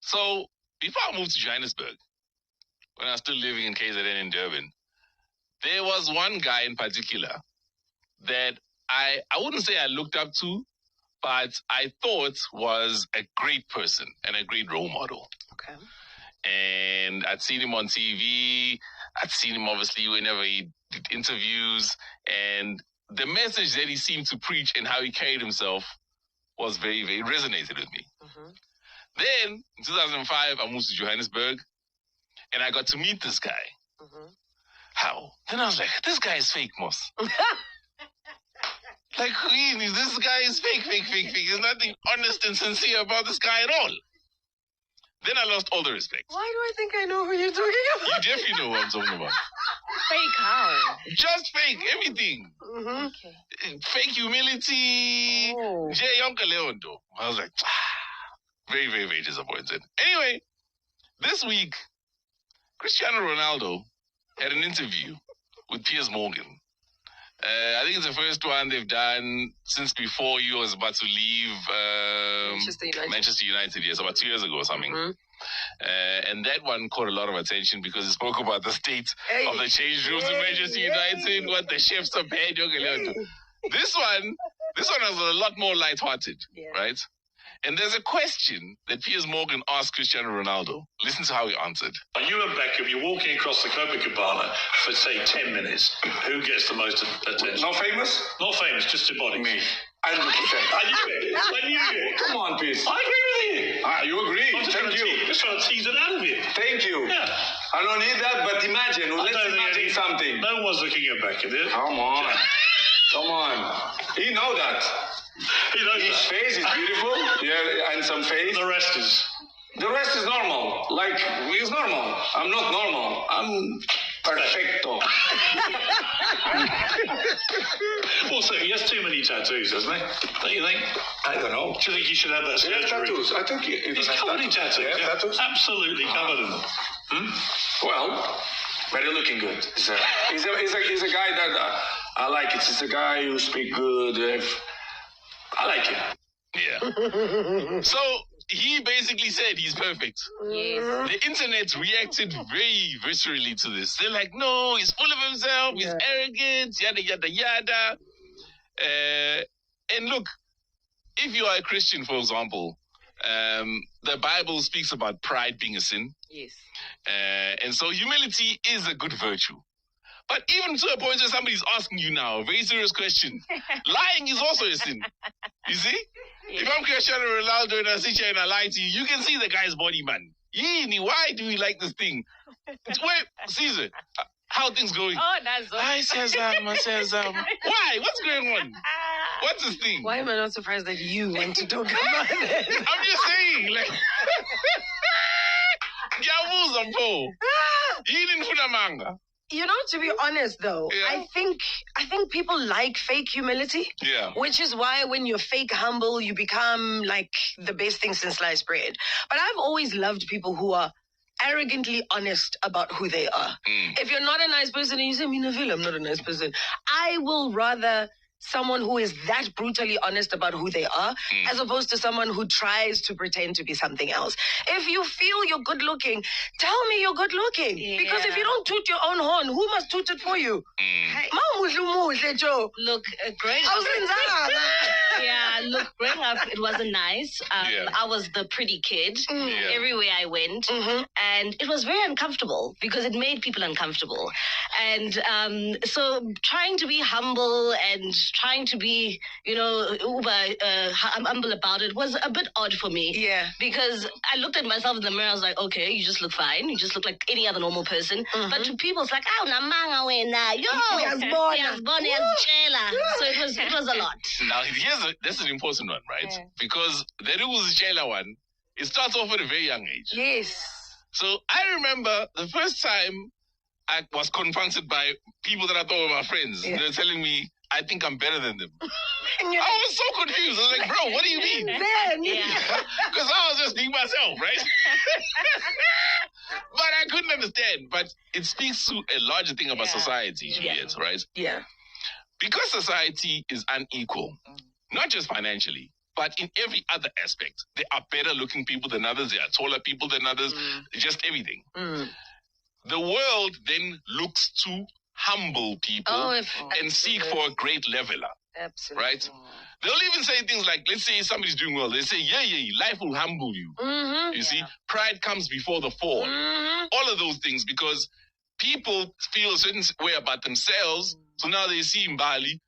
So before I moved to Johannesburg, when I was still living in KZN in Durban, there was one guy in particular that I wouldn't say I looked up to, but I thought was a great person and a great role model. Okay. And I'd seen him on TV. I'd seen him obviously whenever he did interviews, and the message that he seemed to preach and how he carried himself was very, very resonated with me. Mm-hmm. Then in 2005, I moved to Johannesburg, and I got to meet this guy. Mm-hmm. How? Then I was like, this guy is fake, Moss. Like, really, this guy is fake. There's nothing honest and sincere about this guy at all. Then I lost all the respect. Why do I think I know who you're talking about? You definitely know what I'm talking about. Fake how? Just fake, everything. Mm-hmm. Okay. Fake humility. Oh. I was like, very, very, very disappointed. Anyway, this week, Cristiano Ronaldo had an interview with Piers Morgan. I think it's the first one they've done since before he was about to leave Manchester United, yes, about 2 years ago or something. Mm-hmm. And that one caught a lot of attention because it spoke about the state of the change rooms in Manchester United, what the chefs are paid. This one was a lot more lighthearted, right? And there's a question that Piers Morgan asked Cristiano Ronaldo. Listen to how he answered. You and Beckham, you're walking across the Copacabana for, say, 10 minutes. Who gets the most attention? Not famous? Not famous, just embodied. Me. 100%. I knew it. Come on, Piers. I agree with you. You agree. I'm just Thank you. just trying to tease it out of you. Thank you. Yeah. I don't need that, but imagine. Let's imagine something. No one's looking at Beckham, is it? Come on. Come on. He know that. He knows His that. face is beautiful. Yeah, and some face. The rest is... The rest is normal. Like, he's normal. I'm not normal. I'm perfecto. Also, he has too many tattoos, doesn't he? Don't you think? I don't know. Do you think he should have that He has surgery? tattoos. I think He's covered in tattoos. Yeah, tattoos. Absolutely covered in them. Well, very looking good. He's a guy that I like it. He's a guy who speaks good. I like him. Yeah. So he basically said he's perfect. Yes. The internet reacted very viscerally to this. They're like, no, he's full of himself, he's arrogant, yada, yada, yada. And look, if you are a Christian, for example, the Bible speaks about pride being a sin. Yes. And so humility is a good virtue. But even to a point where somebody's asking you now, a very serious question, lying is also a sin. You see? Yes. If I'm Cristiano Ronaldo and I sit here and I lie to you, you can see the guy's body, man. Why do we like this thing? Wait, Caesar, how are things going? Oh, that's I says, why? What's going on? What's this thing? Why am I not surprised that you want to talk about it? I'm just saying, like... You know, to be honest though, Yeah. I think people like fake humility. Yeah. Which is why when you're fake humble, you become like the best thing since sliced bread. But I've always loved people who are arrogantly honest about who they are. If you're not a nice person and you say, Minaville, I'm not a nice person, I will rather someone who is that brutally honest about who they are, as opposed to someone who tries to pretend to be something else. If you feel you're good looking, tell me you're good looking. Yeah. Because if you don't toot your own horn, who must toot it for you? Look, growing up, growing up, it wasn't nice. I was the pretty kid everywhere I went, and it was very uncomfortable because it made people uncomfortable. And so trying to be humble and trying to be, humble about it was a bit odd for me. Yeah. Because I looked at myself in the mirror, I was like, okay, you just look fine. You just look like any other normal person. But to people, it's like, oh, namanga wena, yo, so it was a lot. Now, this is an important one, right? Yeah. Because the Ruguzicela one, it starts off at a very young age. Yes. So I remember the first time I was confronted by people that I thought were my friends. Yeah. They were telling me, I think I'm better than them. And you're I was so confused. I was like, bro, what do you mean? then. Because I was just being myself, right? But I couldn't understand. But it speaks to a larger thing about society, Juliet, right? Yeah. Because society is unequal, not just financially, But in every other aspect, there are better looking people than others. There are taller people than others. Just everything. The world then looks to humble people and seek for a great leveler. Absolutely. Right? They'll even say things like, let's say somebody's doing well. They say, yeah, life will humble you. You see, pride comes before the fall. All of those things, because people feel a certain way about themselves. So now they see Mbali.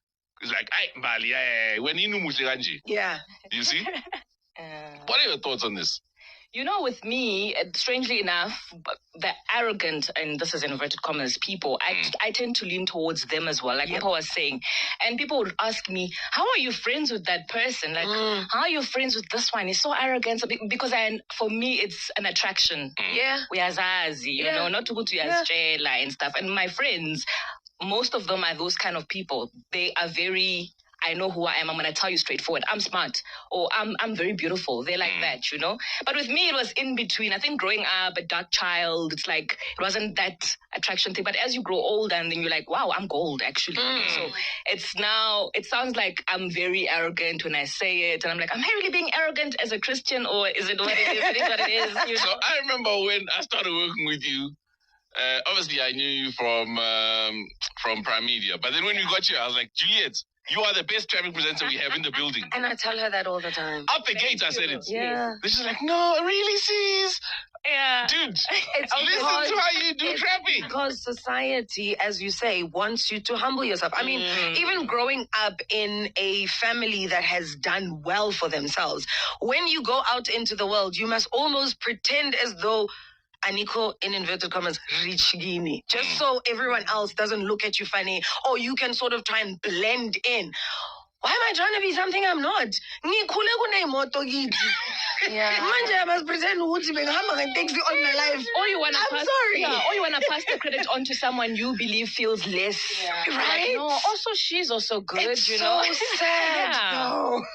It's like, Mbali, when yeah. You see? What are your thoughts on this? You know, with me, strangely enough, the arrogant, and this is inverted commas, people, I tend to lean towards them as well, like Papa was saying. And people would ask me, how are you friends with that person? Like, how are you friends with this one? He's so arrogant. Because for me, it's an attraction. We are zazi, you know, not to go to Yasjela and stuff. And my friends, most of them are those kind of people. They are very... I know who I am. I'm going to tell you straightforward. I'm smart, or I'm very beautiful. They're like that, you know. But with me, it was in between. I think growing up, a dark child, it's like it wasn't that attraction thing. But as you grow older, and then you're like, wow, I'm gold, actually. So it sounds like I'm very arrogant when I say it, and I'm like, am I really being arrogant as a Christian, or is it what it is? It is what it is. You know? So I remember when I started working with you. Obviously, I knew you from Prime Media, but then when we got here, I was like, Juliet, you are the best traffic presenter we have in the building. And I tell her that all the time. Up the gate, I said it. Yeah. She's like, no, really, sis? Yeah. Dude, listen to how you do traffic. Because society, as you say, wants you to humble yourself. I mean, even growing up in a family that has done well for themselves, when you go out into the world, you must almost pretend as though Aniko, in inverted commas, rich gini, just so everyone else doesn't look at you funny, or you can sort of try and blend in. Why am I trying to be something I'm not? Manje, I must pretend to taxi all my life. Or you wanna I'm sorry. Or you wanna pass the credit on to someone you believe feels less. Right? No, also she's also good, It's you know. so sad. No.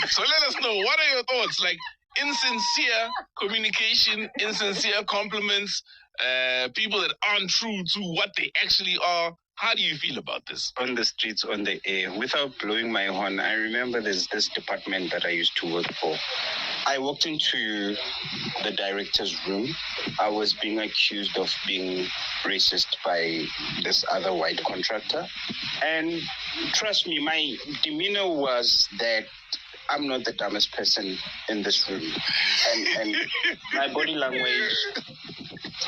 So let us know, what are your thoughts? Like, insincere communication, insincere compliments, people that aren't true to what they actually are. How do you feel about this? On the streets, on the air, without blowing my horn, I remember there's this department that I used to work for. I walked into the director's room. I was being accused of being racist by this other white contractor. And trust me, my demeanor was that I'm not the dumbest person in this room. And my body language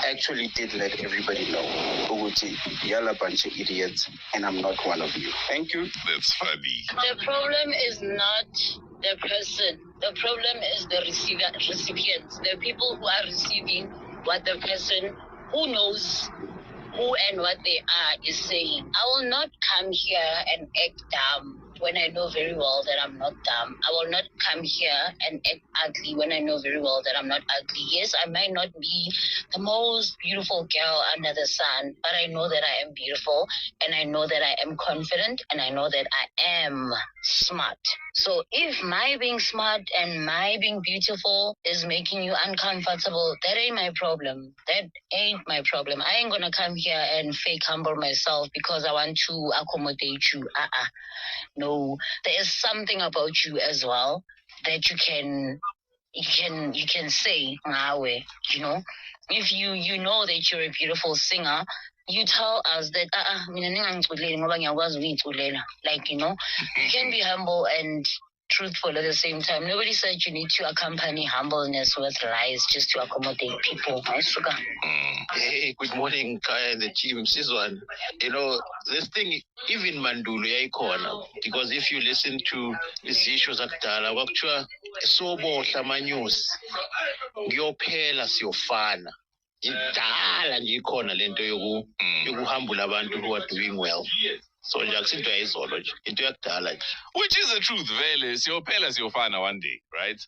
actually did let everybody know, Uguti, you're a bunch of idiots, and I'm not one of you. Thank you. That's funny. The problem is not the person. The problem is the recipients, the people who are receiving what the person who knows who and what they are is saying. I will not come here and act dumb when I know very well that I'm not dumb. I will not come here and act ugly when I know very well that I'm not ugly. Yes, I might not be the most beautiful girl under the sun, but I know that I am beautiful, and I know that I am confident, and I know that I am smart. So if my being smart and my being beautiful is making you uncomfortable, that ain't my problem. That ain't my problem. I ain't gonna come here and fake humble myself because I want to accommodate you. No, there is something about you as well that you can say, you know. If you know that you're a beautiful singer, you tell us that like, you know, you can be humble and truthful at the same time. Nobody said you need to accompany humbleness with lies just to accommodate people. Hey, good morning, Kaya and the team. Sizwe, you know, this thing, even Mandulu, because if you listen to these issues, sobo hlamanyus, ngiyophela siyofana. Idala nje ikhona lento yokuhambula abantu who are doing well. So which is the truth, vele siyophela siyofana one day, right?